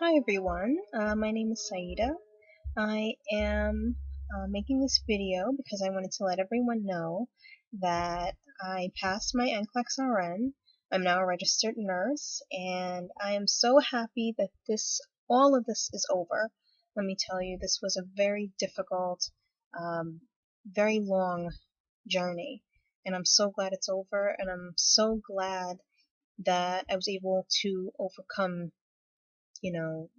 Hi everyone, my name is Saida. I am making this video because I wanted to let everyone know that I passed my NCLEX RN. I'm now a registered nurse, and I am so happy that all of this is over. Let me tell you, this was a very difficult, very long journey, and I'm so glad it's over, and I'm so glad that I was able to overcome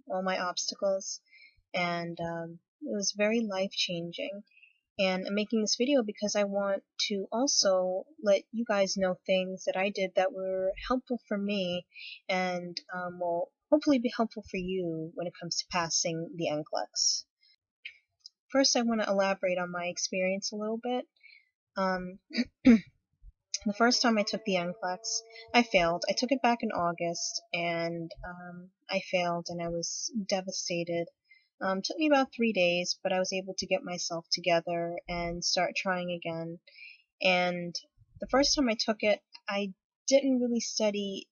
all my obstacles, and it was very life-changing. And I'm making this video because I want to also let you guys know things that I did that were helpful for me and will hopefully be helpful for you when it comes to passing the NCLEX. First, I want to elaborate on my experience a little bit. Um, The first time I took the NCLEX, I failed. I took it back in August, and I failed, and I was devastated. Took me about 3 days, but I was able to get myself together and start trying again. And the first time I took it, I didn't really study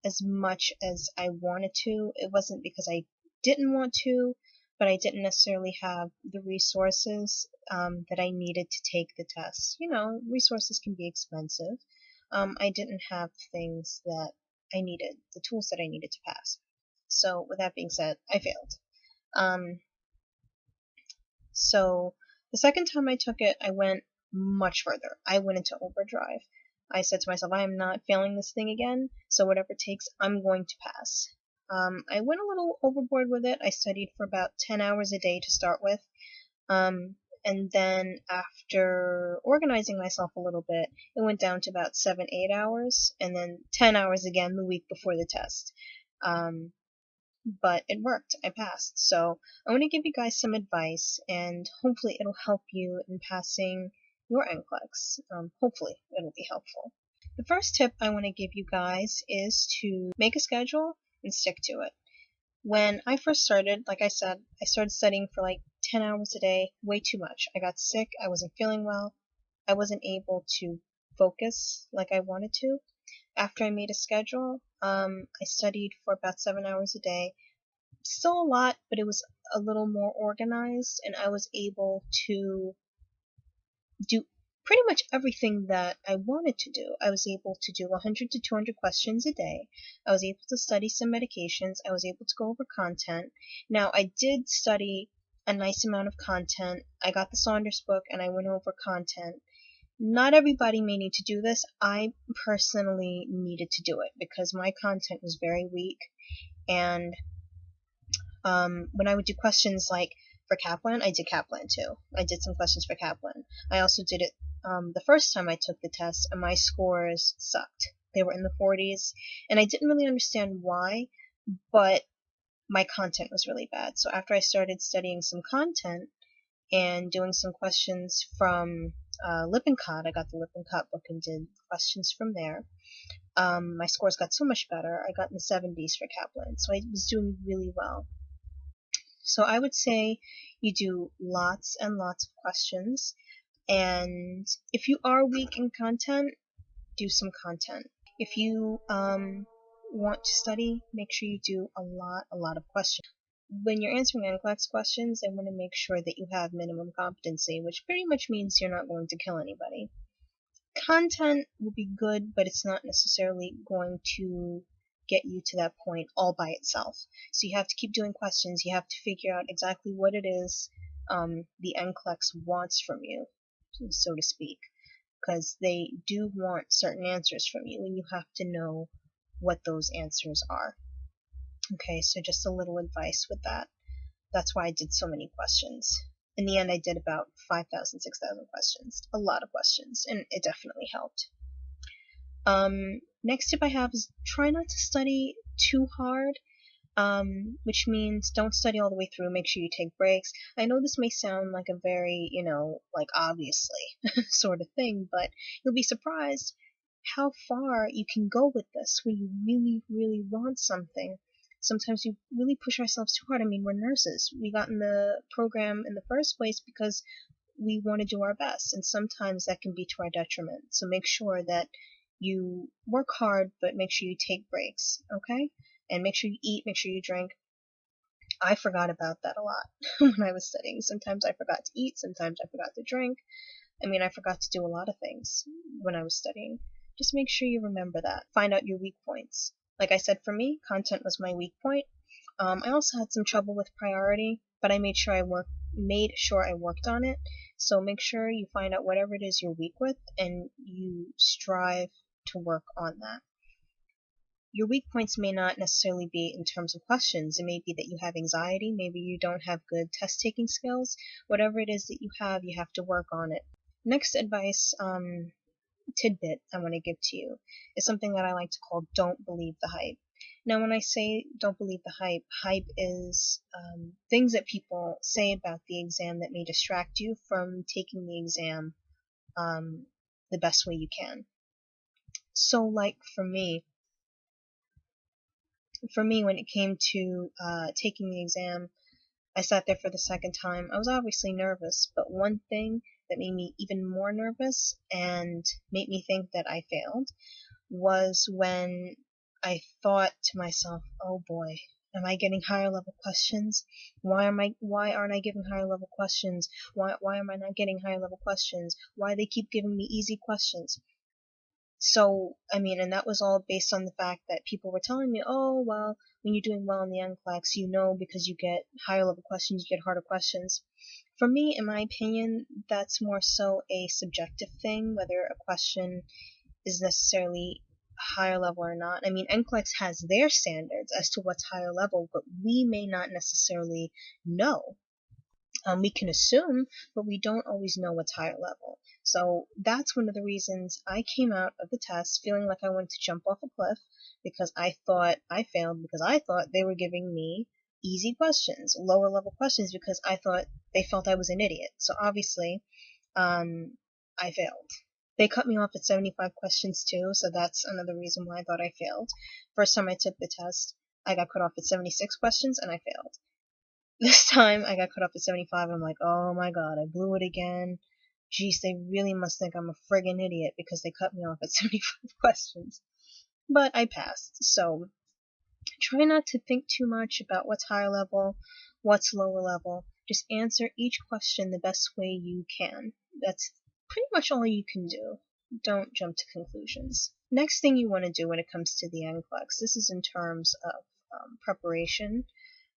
as much as I wanted to. It wasn't because I didn't want to, but I didn't necessarily have the resources that I needed to take the test. Resources can be expensive. I didn't have things that I needed, the tools that I needed to pass. So with that being said, I failed. Um, so the second time I took it, I went much further. I went into overdrive. I said to myself, I am not failing this thing again, so whatever it takes, I'm going to pass. I went a little overboard with it. I studied for about 10 hours a day to start with. And then after organizing myself a little bit, it went down to about 7, 8 hours, and then 10 hours again the week before the test. But it worked. I passed. So I want to give you guys some advice, and hopefully it'll help you in passing your NCLEX. Hopefully it'll be helpful. The first tip I want to give you guys is to make a schedule and stick to it. When I first started, like I said, I started studying for like 10 hours a day, way too much. I got sick, I wasn't feeling well, I wasn't able to focus like I wanted to. After I made a schedule, I studied for about 7 hours a day. Still a lot, but it was a little more organized, and I was able to do pretty much everything that I wanted to do. I was able to do 100 to 200 questions a day. I was able to study some medications. I was able to go over content. Now, I did study a nice amount of content. I got the Saunders book and I went over content. Not everybody may need to do this. I personally needed to do it because my content was very weak, and when I would do questions like for Kaplan, I did Kaplan too. I did some questions for Kaplan. I also did it the first time I took the test, and my scores sucked. They were in the 40s, and I didn't really understand why, but my content was really bad. So after I started studying some content and doing some questions from Lippincott, I got the Lippincott book and did questions from there. My scores got so much better. I got in the 70s for Kaplan, so I was doing really well. So I would say you do lots and lots of questions, and if you are weak in content, do some content. If you want to study, make sure you do a lot of questions. When you're answering NCLEX questions, I want to make sure that you have minimum competency, which pretty much means you're not going to kill anybody. Content will be good, but it's not necessarily going to get you to that point all by itself. So you have to keep doing questions. You have to figure out exactly what it is the NCLEX wants from you, so to speak, because they do want certain answers from you, and you have to know what those answers are. Okay, so just a little advice with that. That's why I did so many questions. In the end, I did about 5,000, 6,000 questions. A lot of questions, and it definitely helped. Next tip I have is try not to study too hard, which means don't study all the way through. Make sure you take breaks. I know this may sound like a very, like obviously sort of thing, but you'll be surprised how far you can go with this when you really, really want something. Sometimes we really push ourselves too hard. I mean, we're nurses. We got in the program in the first place because we want to do our best, and sometimes that can be to our detriment. So make sure that you work hard, but make sure you take breaks, okay? And make sure you eat, make sure you drink. I forgot about that a lot when I was studying. Sometimes I forgot to eat, sometimes I forgot to drink. I mean, I forgot to do a lot of things when I was studying. Just make sure you remember that. Find out your weak points. Like I said, for me, content was my weak point. I also had some trouble with priority, but I made sure I worked on it. So make sure you find out whatever it is you're weak with, and you strive to work on that. Your weak points may not necessarily be in terms of questions. It may be that you have anxiety, maybe you don't have good test-taking skills. Whatever it is that you have to work on it. Next advice, tidbit I want to give to you is something that I like to call don't believe the hype. Now, when I say don't believe the hype is things that people say about the exam that may distract you from taking the exam the best way you can. So, like for me, when it came to taking the exam, I sat there for the second time. I was obviously nervous, but one thing that made me even more nervous and made me think that I failed was when I thought to myself, oh boy, am I getting higher level questions? Why aren't I giving higher level questions? Why am I not getting higher level questions? Why they keep giving me easy questions? So, I mean, and that was all based on the fact that people were telling me, oh, well, when you're doing well in the NCLEX, you know, because you get higher level questions, you get harder questions. For me, in my opinion, that's more so a subjective thing, whether a question is necessarily higher level or not. I mean, NCLEX has their standards as to what's higher level, but we may not necessarily know. We can assume, but we don't always know what's higher level. So that's one of the reasons I came out of the test feeling like I wanted to jump off a cliff, because I thought I failed, because I thought they were giving me easy questions, lower level questions, because I thought they felt I was an idiot. So obviously, I failed. They cut me off at 75 questions too, so that's another reason why I thought I failed. First time I took the test, I got cut off at 76 questions and I failed. This time I got cut off at 75 and I'm like, oh my god, I blew it again. Jeez, they really must think I'm a friggin' idiot because they cut me off at 75 questions. But I passed, so try not to think too much about what's higher level, what's lower level. Just answer each question the best way you can. That's pretty much all you can do. Don't jump to conclusions. Next thing you want to do when it comes to the NCLEX, this is in terms of preparation.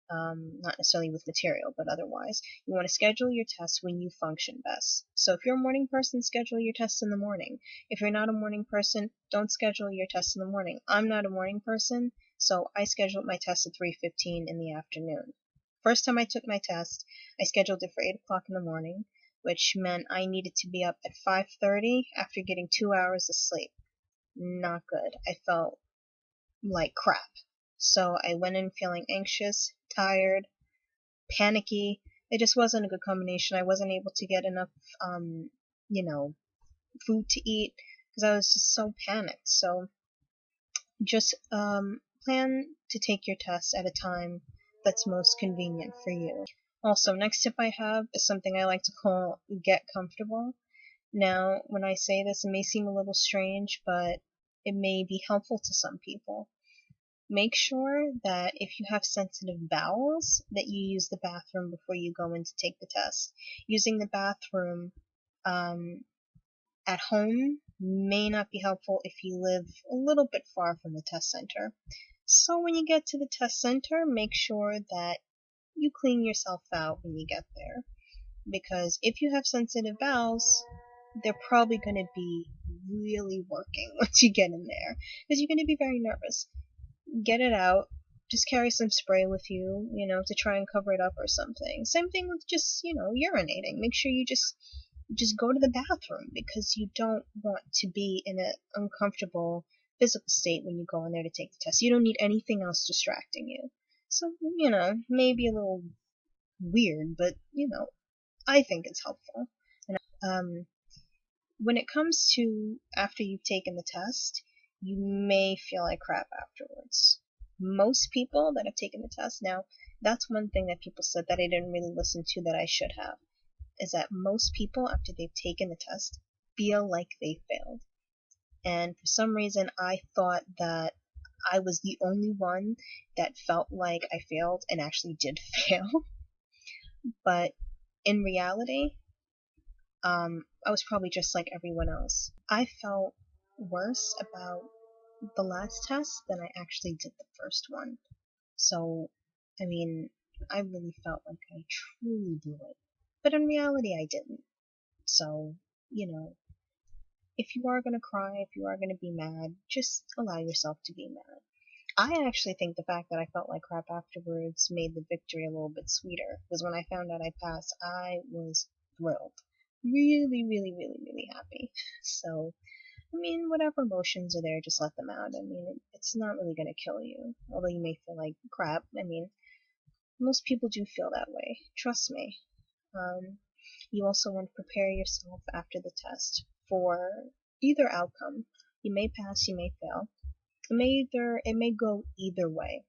Not necessarily with material, but otherwise. You want to schedule your tests when you function best. So if you're a morning person, schedule your tests in the morning. If you're not a morning person, don't schedule your tests in the morning. I'm not a morning person, so I scheduled my test at 3:15 in the afternoon. First time I took my test, I scheduled it for 8 o'clock in the morning, which meant I needed to be up at 5:30 after getting 2 hours of sleep. Not good. I felt like crap. So I went in feeling anxious, tired, panicky. It just wasn't a good combination. I wasn't able to get enough, food to eat because I was just so panicked. So just plan to take your test at a time that's most convenient for you. Also, next tip I have is something I like to call get comfortable. Now, when I say this, it may seem a little strange, but it may be helpful to some people. Make sure that if you have sensitive bowels, that you use the bathroom before you go in to take the test. Using the bathroom at home may not be helpful if you live a little bit far from the test center. So when you get to the test center, make sure that you clean yourself out when you get there. Because if you have sensitive bowels, they're probably going to be really working once you get in there, because you're going to be very nervous. Get it out. Just carry some spray with you, to try and cover it up or something. Same thing with just, urinating. Make sure you just go to the bathroom, because you don't want to be in an uncomfortable physical state when you go in there to take the test. You don't need anything else distracting you. So, maybe a little weird, but, I think it's helpful. And, when it comes to after you've taken the test, you may feel like crap afterwards. Most people that have taken the test, now that's one thing that people said that I didn't really listen to that I should have, is that most people after they've taken the test feel like they failed. And for some reason I thought that I was the only one that felt like I failed and actually did fail. But in reality, I was probably just like everyone else. I felt worse about the last test than I actually did the first one. So, I mean, I really felt like I truly blew it. But in reality, I didn't. So, you know, if you are going to cry, if you are going to be mad, just allow yourself to be mad. I actually think the fact that I felt like crap afterwards made the victory a little bit sweeter, because when I found out I passed, I was thrilled. Really, really, really, really happy. So, I mean, whatever emotions are there, just let them out. I mean, it's not really going to kill you, although you may feel like crap. I mean, most people do feel that way. Trust me. You also want to prepare yourself after the test for either outcome. You may pass, you may fail. It may go either way.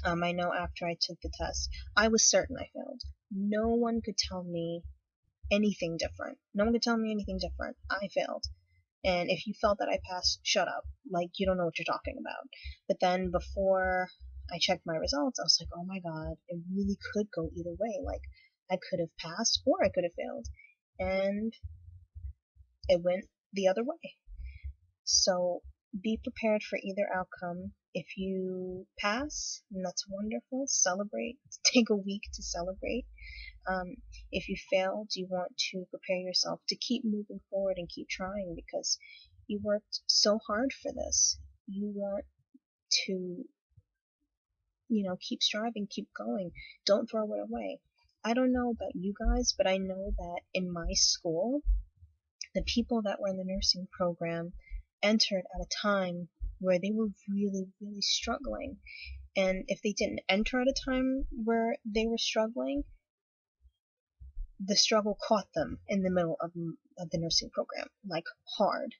I know after I took the test, I was certain I failed. No one could tell me anything different. No one could tell me anything different. I failed. And if you felt that I passed, shut up. Like, you don't know what you're talking about. But then before I checked my results, I was like, oh my god, it really could go either way. Like, I could have passed or I could have failed. And it went the other way. So be prepared for either outcome. If you pass, and that's wonderful, celebrate. Take a week to celebrate. If you failed, you want to prepare yourself to keep moving forward and keep trying, because you worked so hard for this. You want to, keep striving, keep going. Don't throw it away. I don't know about you guys, but I know that in my school, the people that were in the nursing program entered at a time where they were really, really struggling. And if they didn't enter at a time where they were struggling, the struggle caught them in the middle of the nursing program, like hard.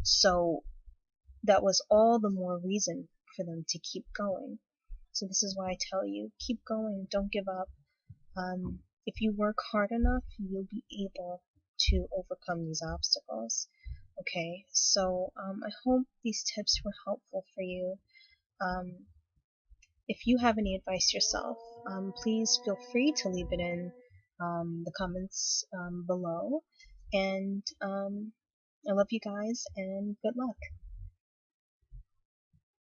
So that was all the more reason for them to keep going. So this is why I tell you, keep going, don't give up. If you work hard enough, you'll be able to overcome these obstacles. Okay, so I hope these tips were helpful for you. If you have any advice yourself, please feel free to leave it in the comments below. And I love you guys, and good luck.